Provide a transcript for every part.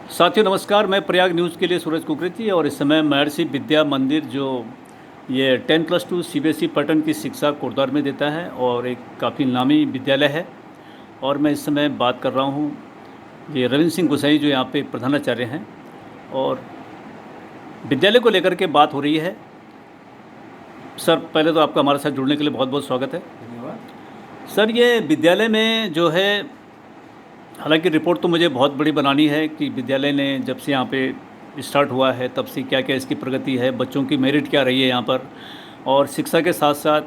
साथियों नमस्कार, मैं प्रयाग न्यूज़ के लिए सूरज कुकरेती और इस समय महर्षि विद्या मंदिर जो ये 10+2 सीबीएसई पैटर्न की शिक्षा कोटद्वार में देता है और एक काफ़ी नामी विद्यालय है। और मैं इस समय बात कर रहा हूँ ये रविंद्र सिंह गोसाई जो यहाँ पे प्रधानाचार्य हैं और विद्यालय को लेकर के बात हो रही है। सर पहले तो आपका हमारे साथ जुड़ने के लिए बहुत बहुत स्वागत है। धन्यवाद। सर ये विद्यालय में जो है, हालांकि रिपोर्ट तो मुझे बहुत बड़ी बनानी है कि विद्यालय ने जब से यहाँ पे स्टार्ट हुआ है तब से क्या क्या इसकी प्रगति है, बच्चों की मेरिट क्या रही है यहाँ पर, और शिक्षा के साथ साथ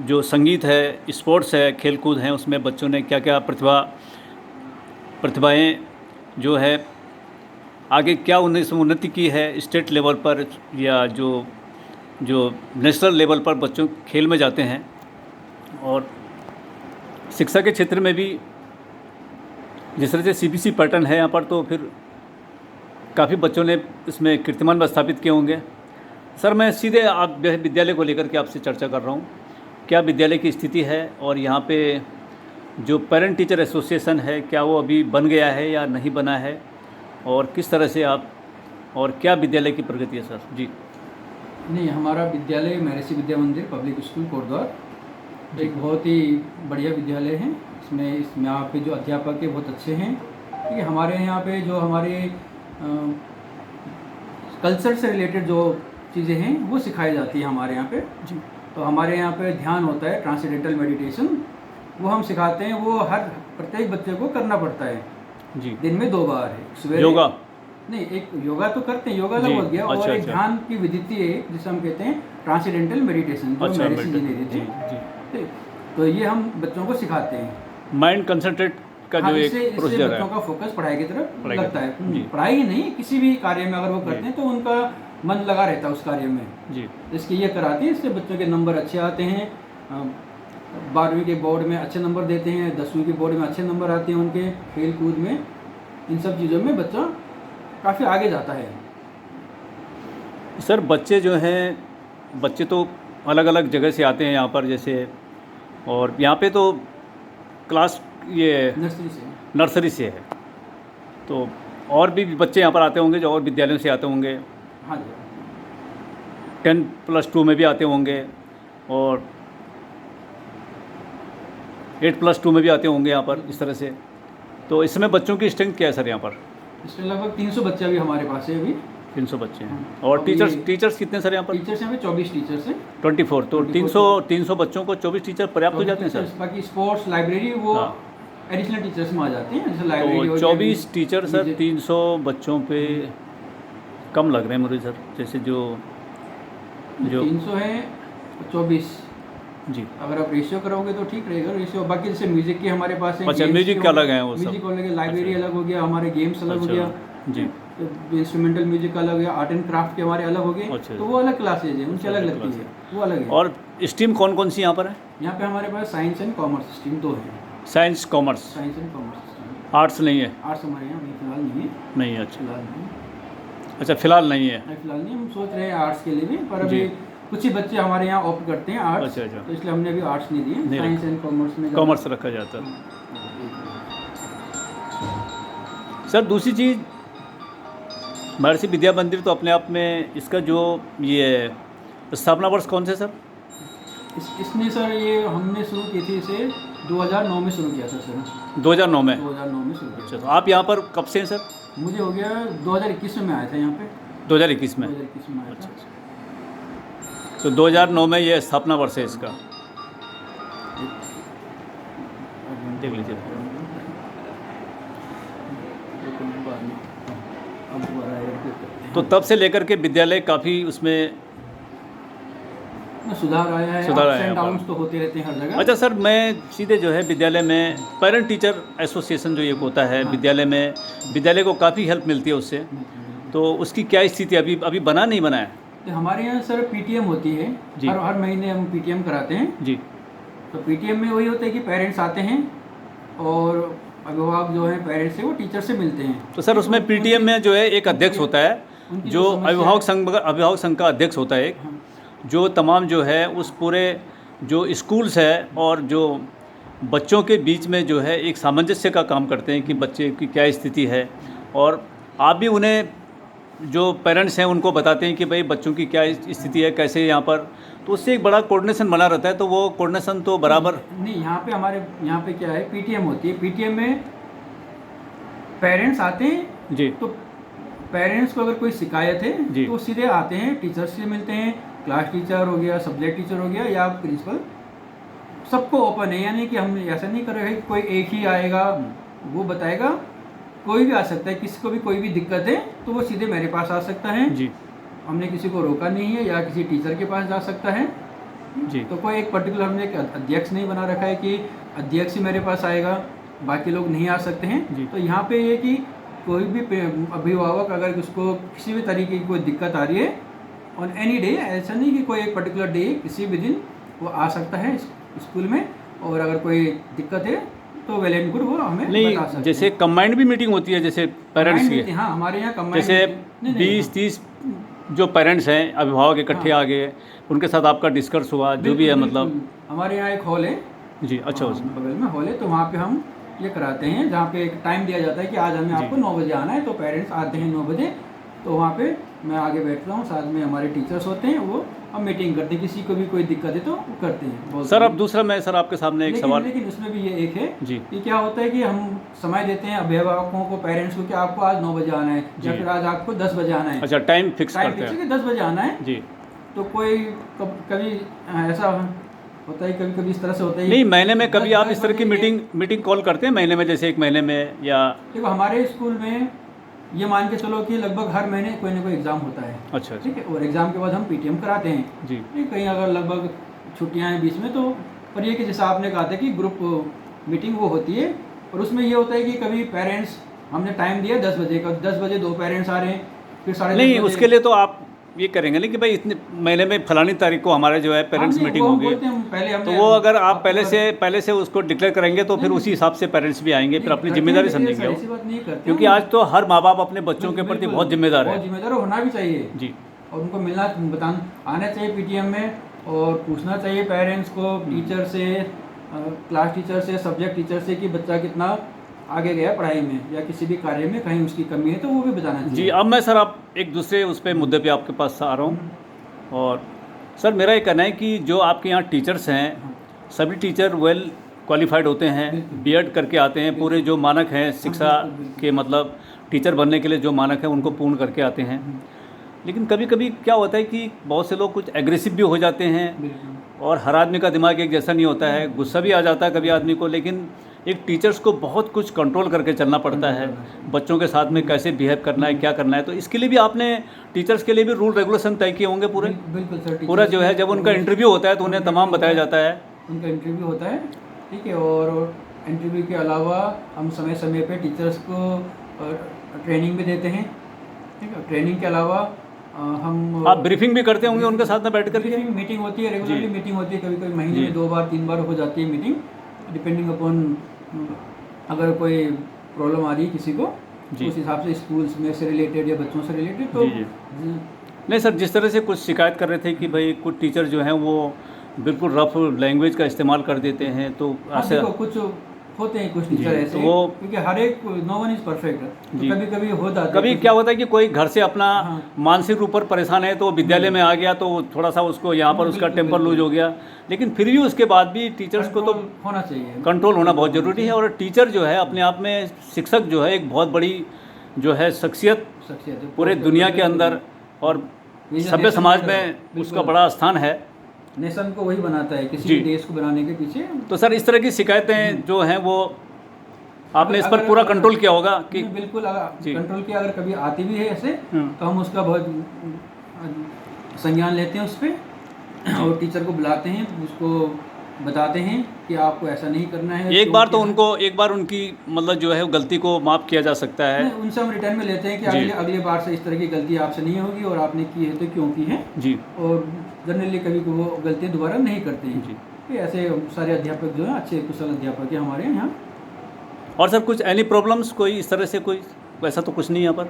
जो संगीत है, स्पोर्ट्स है, खेलकूद हैं, उसमें बच्चों ने क्या क्या प्रतिभाएं जो है आगे क्या उन्नति की है स्टेट लेवल पर या जो नेशनल लेवल पर बच्चों खेल में जाते हैं। और शिक्षा के क्षेत्र में भी जिस तरह से सीबीएसई पैटर्न है यहाँ पर, तो फिर काफ़ी बच्चों ने इसमें कीर्तिमान भी स्थापित किए होंगे। सर मैं सीधे आप विद्यालय को लेकर के आपसे चर्चा कर रहा हूँ, क्या विद्यालय की स्थिति है और यहाँ पे जो पेरेंट टीचर एसोसिएशन है क्या वो अभी बन गया है या नहीं बना है, और किस तरह से आप और क्या विद्यालय की प्रगति है सर? जी नहीं, हमारा विद्यालय महर्षि विद्या मंदिर पब्लिक स्कूल कोटद्वार एक बहुत ही बढ़िया विद्यालय है। इसमें यहाँ पे जो अध्यापक है बहुत अच्छे हैं। ठीक है, हमारे यहाँ पे जो हमारे कल्चर से रिलेटेड जो चीज़ें हैं वो सिखाई जाती है हमारे यहाँ पे। जी। तो हमारे यहाँ पे ध्यान होता है, ट्रांसेंडेंटल मेडिटेशन, वो हम सिखाते हैं। वो हर प्रत्येक बच्चे को करना पड़ता है जी। दिन में 2 बार है। सवेरे योगा नहीं, एक योगा तो करते हैं, योगा अलग हो गया। अच्छा, और एक अच्छा। ध्यान की विधि है जिसे हम कहते हैं ट्रांसेंडेंटल मेडिटेशन, जो महर्षि जी ने दी थी। जी। तो ये हम बच्चों को सिखाते हैं। माइंड कंसंट्रेट का जो एक इससे प्रोसीजर बच्चों है, का फोकस पढ़ाई की तरफ लगता है। जी। पढ़ाई ही नहीं, किसी भी कार्य में अगर वो करते हैं तो उनका मन लगा रहता है उस कार्य में। जी। इसके ये कराते हैं, इससे बच्चों के नंबर अच्छे आते हैं। 12वीं के बोर्ड में अच्छे नंबर देते हैं, 10वीं के बोर्ड में अच्छे नंबर आते हैं उनके, खेल कूद में, इन सब चीज़ों में बच्चा काफ़ी आगे जाता है। सर बच्चे जो हैं, बच्चे तो अलग अलग जगह से आते हैं यहाँ पर, जैसे और यहाँ पे तो क्लास ये नर्सरी से है, तो और भी बच्चे यहाँ पर आते होंगे जो और विद्यालयों से आते होंगे। हाँ जी। 10+2 में भी आते होंगे और 8+2 में भी आते होंगे यहाँ पर, इस तरह से। तो इसमें बच्चों की स्ट्रेंथ क्या है सर यहाँ पर? इसमें लगभग 300 बच्चे अभी हमारे पास है। अभी 300 बच्चे हैं। और टीचर्स कितने सर यहाँ पर? टीचर्स हैं 24 टीचर्स हैं। 24। तो 300 बच्चों को 24 टीचर पर्याप्त हो जाते हैं सर? बाकी स्पोर्ट्स, लाइब्रेरी वो एडिशनल टीचर्स में आ जाते हैं, जैसे लाइब्रेरी। तो 24 टीचर सर 300 बच्चों पे कम लग रहे हैं मुझे सर, जैसे जो 300 है 24 जी। अगर आप रेशियो करोगे तो ठीक रहेगा रेशियो। बाकी जैसे म्यूजिक के हमारे पास है। अच्छा, म्यूजिक का अलग है वो सब? म्यूजिक अलग है, लाइब्रेरी अलग हो गया, हमारे गेम्स अलग हो गया जी, इंस्ट्रूमेंटल म्यूजिक का अलग हो गया, आर्ट एंड क्राफ्ट के हमारे अलग हो गए। अच्छा। तो वो अलग क्लासेज है, उनकी अलग लगती है, वो अलग है। और स्ट्रीम कौन कौन सी यहाँ पर है? यहाँ पे हमारे पास साइंस एंड कॉमर्स स्ट्रीम 2 है। Science commerce? Science and commerce stream. Arts नहीं है? आर्ट्स हमारे यहाँ फिलहाल नहीं है। नहीं है। अच्छा, फिलहाल नहीं, अच्छा फिलहाल नहीं है। फिलहाल नहीं। हम सोच रहे हैं आर्ट्स के लिए भी, पर अभी कुछ ही बच्चे हमारे यहाँ ऑप्ट करते हैं आर्ट्स। अच्छा। तो इसलिए हमने अभी आर्ट्स नहीं दिए, साइंस एंड कॉमर्स में कॉमर्स रखा जाता है। सर दूसरी चीज़, महर्षि विद्या मंदिर तो अपने आप में इसका जो ये स्थापना वर्ष कौन से सर? इसने सर ये हमने शुरू की थी, इसे 2009 में शुरू किया था सर। 2009 में? 2009 में शुरू किया। अच्छा, तो आप यहाँ पर कब से हैं सर? मुझे हो गया 2021 में आया था यहाँ पे। 2021 में? 2021 में आया था। तो 2009 में ये स्थापना वर्ष है इसका, देख लीजिए। तो तब से लेकर के विद्यालय काफ़ी उसमें सुधार आया है। सुधार आया अप्स एंड है। डाउन्स तो होते रहते हैं हर जगह। अच्छा सर, मैं सीधे जो है विद्यालय में पेरेंट टीचर एसोसिएशन जो ये होता है विद्यालय में, विद्यालय को काफ़ी हेल्प मिलती है उससे, तो उसकी क्या स्थिति अभी बना नहीं बना है? तो हमारे यहाँ सर पीटीएम होती है जी। हर महीने हम पीटीएम कराते हैं जी। तो पीटीएम में वही होता है कि पेरेंट्स आते हैं और अभिभावक जो है पेरेंट्स से वो टीचर से मिलते हैं। तो सर उसमें पीटीएम में जो है एक अध्यक्ष होता है, जो अभिभावक संघ का अध्यक्ष होता है, जो तमाम जो है उस पूरे जो स्कूल्स है और जो बच्चों के बीच में जो है एक सामंजस्य का काम करते हैं कि बच्चे की क्या स्थिति है और आप भी उन्हें, जो पेरेंट्स हैं, उनको बताते हैं कि भाई बच्चों की क्या स्थिति है, कैसे यहाँ पर, तो उससे एक बड़ा कोऑर्डिनेशन बना रहता है। तो वो कोऑर्डिनेशन तो बराबर नहीं, यहाँ पे हमारे यहाँ पे क्या है, पीटीएम होती है। पीटीएम में पेरेंट्स आते हैं, जी तो पेरेंट्स को अगर कोई शिकायत है जी। तो सीधे आते हैं, टीचर्स से मिलते हैं, क्लास टीचर हो गया, सब्जेक्ट टीचर हो गया या प्रिंसिपल, सबको ओपन है। यानी कि हम ऐसा नहीं कर रहे हैं कि कोई एक ही आएगा वो बताएगा, कोई भी आ सकता है। किसी को भी कोई भी दिक्कत है तो वो सीधे मेरे पास आ सकता है जी हमने किसी को रोका नहीं है, या किसी टीचर के पास जा सकता है जी। तो कोई एक पर्टिकुलर हमने एक अध्यक्ष नहीं बना रखा है कि अध्यक्ष ही मेरे पास आएगा, बाकी लोग नहीं आ सकते जी। हैं। तो यहाँ पे ये कि कोई भी अभिभावक अगर उसको किसी भी तरीके की कोई दिक्कत आ रही है ऑन एनी डे, ऐसा नहीं कि कोई एक पर्टिकुलर डे, किसी भी दिन वो आ सकता है स्कूल में, और अगर कोई दिक्कत है तो वेल एंड गुड, वो हमें नहीं, बता सकते जैसे हैं। कंबाइंड भी मीटिंग होती है जैसे पेरेंट्स की, हाँ, हमारे यहाँ कंबाइंड जैसे नहीं, 20-30 जो पेरेंट्स हैं, अभिभावक इकट्ठे हाँ। आ गए, उनके साथ आपका डिस्कस हुआ, जो भी है बिल्कुल, मतलब। बिल्कुल। हमारे यहाँ एक हॉल है जी, अच्छा। हाँ, उसमें बगल में हॉल है, तो वहाँ पे हम ये कराते हैं, जहाँ पे एक टाइम दिया जाता है कि आज हमें जी। आपको 9 बजे आना है, तो पेरेंट्स आते हैं 9 बजे, तो वहाँ पे मैं आगे बैठता हूँ, साथ में हमारे टीचर्स होते हैं, वो हम मीटिंग करते हैं, किसी को भी कोई दिक्कत है तो वो करते हैं, बोलते सर, हैं। अब दूसरा मैं सर आपके सामने एक सवाल। लेकिन उसमें भी ये एक है जी कि क्या होता है कि हम समय देते हैं अभिभावकों को, पेरेंट्स को, कि आपको आज 9 बजे आना है या जी। फिर आज आपको 10 बजे आना है। अच्छा, टाइम फिक्स टाइम करते फिक्स है हैं। कि 10 बजे आना है। जी। तो कोई कभी ऐसा होता है, कभी कभी इस तरह से होता है। नहीं, महीने में कभी 10 आप इस तरह की बजे मीटिंग कॉल करते हैं महीने में, जैसे एक महीने में या? देखो, हमारे स्कूल में ये मान के चलो कि लगभग हर महीने कोई ना कोई एग्ज़ाम होता है। अच्छा, ठीक है, और एग्ज़ाम के बाद हम पीटीएम कराते हैं। जी ठीक, कहीं अगर लगभग छुट्टियां हैं बीच में, तो पर ये कि जैसा आपने कहा था कि ग्रुप मीटिंग वो होती है, और उसमें ये होता है कि कभी पेरेंट्स, हमने टाइम दिया 10 बजे का, 10 बजे 2 पेरेंट्स आ रहे हैं, फिर 10:30 नहीं, बजे उसके लिए तो आप ये करेंगे नहीं कि भाई इतने महीने में फलानी तारीख को हमारे जो है पेरेंट्स हमने- मीटिंग वो हम होगी, बोलते हैं, पहले तो हमने वो अगर आप आपको पहले से उसको डिक्लेयर करेंगे तो फिर नहीं, उसी हिसाब से पेरेंट्स भी आएंगे, फिर नहीं अपनी करते हैं, जिम्मेदारी लेकिन ये समझेंगे ऐसी वो। बात नहीं करते क्योंकि हैं। आज तो हर माँ बाप अपने बच्चों के प्रति बिल्कुल, बहुत जिम्मेदार बहुत है। जिम्मेदार होना भी चाहिए, जी और उनको मिलना आना चाहिए पीटीएम में, और पूछना चाहिए पेरेंट्स को, टीचर से, क्लास टीचर से, सब्जेक्ट टीचर से कि बच्चा कितना आगे गया पढ़ाई में या किसी भी कार्य में, कहीं उसकी कमी है तो वो भी बताना चाहिए। जी। अब मैं सर आप एक दूसरे उस पर मुद्दे पे आपके पास आ रहा हूँ, और सर मेरा ये कहना है कि जो आपके यहाँ टीचर्स हैं, सभी टीचर वेल क्वालिफाइड होते हैं, बिल्कुल। बीएड करके आते हैं, पूरे जो मानक हैं शिक्षा बिल्कुल, बिल्कुल। के, मतलब टीचर बनने के लिए जो मानक हैं उनको पूर्ण करके आते हैं। लेकिन कभी कभी क्या होता है कि बहुत से लोग कुछ एग्रेसिव भी हो जाते हैं, बिल्कुल, और हर आदमी का दिमाग एक जैसा नहीं होता है, गुस्सा भी आ जाता है कभी आदमी को। लेकिन एक टीचर्स को बहुत कुछ कंट्रोल करके चलना पड़ता है, बच्चों के साथ में कैसे बिहेव करना है, क्या करना है। तो इसके लिए भी आपने टीचर्स के लिए भी रूल रेगुलेशन तय किए होंगे पूरे? बिल्कुल सर। पूरा जो है जब उनका इंटरव्यू होता है तो उन्हें तमाम बताया जाता है। उनका इंटरव्यू होता है, ठीक है, और इंटरव्यू के अलावा हम समय समय पे टीचर्स को ट्रेनिंग भी देते हैं। ठीक है, ट्रेनिंग के अलावा हम आप ब्रीफिंग भी करते होंगे उनके साथ में बैठ कर के? ब्रीफिंग मीटिंग होती है, रेगुलरली जी। मीटिंग होती है, कभी कभी महीने जी। में 2 बार 3 बार हो जाती है मीटिंग, डिपेंडिंग अपॉन अगर कोई प्रॉब्लम आ रही है किसी को, जी। तो उस हिसाब से स्कूल्स में से रिलेटेड या बच्चों से रिलेटेड, तो जी, जी। नहीं सर, जिस तरह से कुछ शिकायत कर रहे थे कि भाई कुछ टीचर जो हैं वो बिल्कुल रफ लैंग्वेज का इस्तेमाल कर देते हैं, तो हाँ, ऐसे देखो कुछ होते हैं कुछ जी, टीचर ऐसे, तो वो क्योंकि हर एक, नो वन इज परफेक्ट, जी। तो कभी कभी हो जाता है। कभी कुछ- क्या होता है कि कोई घर से अपना हाँ। मानसिक रूप पर परेशान है, तो विद्यालय में आ गया तो थोड़ा सा उसको यहाँ पर उसका बिल्कुल, टेम्पर लूज बिल्कुल। हो गया। लेकिन फिर भी उसके बाद भी टीचर्स को तो कंट्रोल होना चाहिए, कंट्रोल होना बहुत ज़रूरी है। और टीचर जो है अपने आप में, शिक्षक जो है एक बहुत बड़ी जो है शख्सियत शख्सियत है पूरे दुनिया के अंदर और ये जो सभ्य नेशन समाज है, में बिल्कुल। उसका बड़ा स्थान है। नेशन को वही बनाता है, किसी जी। भी देश को बनाने के पीछे। तो सर इस तरह की शिकायतें जो हैं वो आपने इस पर अगर- पूरा अगर- कंट्रोल किया होगा कि? बिल्कुल जी। कंट्रोल किया, अगर कभी आती भी है ऐसे, हम्म। तो हम उसका बहुत संज्ञान लेते हैं उस पर, और टीचर को बुलाते हैं, उसको बताते हैं कि आपको ऐसा नहीं करना है। एक बार तो क्योंकि- उनको, एक बार उनकी मतलब जो है गलती को माफ़ किया जा सकता है। नहीं, उनसे हम रिटर्न में लेते हैं कि जी। अगले अगले बार से इस तरह की गलती आपसे नहीं होगी, और आपने की है तो क्यों की है, जी और जनरली कभी वो गलतियाँ दोबारा नहीं करते हैं। जी। तो ऐसे सारे अध्यापक जो हैं अच्छे कुशल अध्यापक हैं हमारे यहाँ। और सर कुछ एनी प्रॉब्लम्स कोई इस तरह से कोई वैसा तो कुछ नहीं यहाँ पर?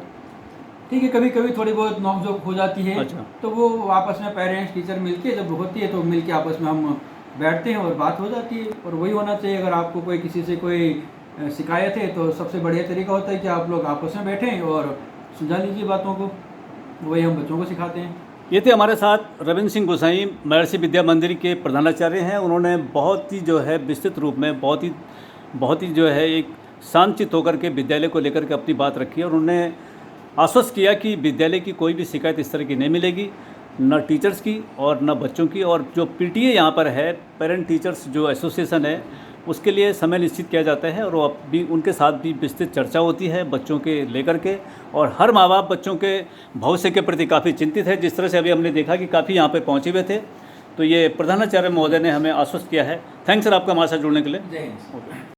ठीक है, कभी कभी थोड़ी बहुत नोकझोंक हो जाती है, अच्छा। तो वो आपस में पेरेंट्स टीचर मिलके जब होती है तो मिलके आपस में हम बैठते हैं और बात हो जाती है। और वही होना चाहिए, अगर आपको कोई किसी से कोई शिकायत है तो सबसे बढ़िया तरीका होता है कि आप लोग आपस में बैठें और सुलझा लीजिए बातों को, वही हम बच्चों को सिखाते हैं। ये थे हमारे साथ रविंद्र सिंह गोसाई, महर्षि विद्या मंदिर के प्रधानाचार्य हैं। उन्होंने बहुत ही जो है विस्तृत रूप में बहुत ही जो है एक शांतचित्त होकर के विद्यालय को लेकर के अपनी बात रखी है और उन्होंने आश्वस्त किया कि विद्यालय की कोई भी शिकायत इस तरह की नहीं मिलेगी, न टीचर्स की और न बच्चों की। और जो पीटीए यहाँ पर है, पेरेंट टीचर्स जो एसोसिएशन है, उसके लिए समय निश्चित किया जाता है और वो भी उनके साथ भी विस्तृत चर्चा होती है बच्चों के लेकर के। और हर माँ बाप बच्चों के भविष्य के प्रति काफ़ी चिंतित है। जिस तरह से अभी हमने देखा कि काफ़ी यहाँ पे पहुँचे हुए थे, तो ये प्रधानाचार्य महोदय ने हमें आश्वस्त किया है। थैंक्स सर आपका हमारे साथ जुड़ने के लिए। जय हिंद।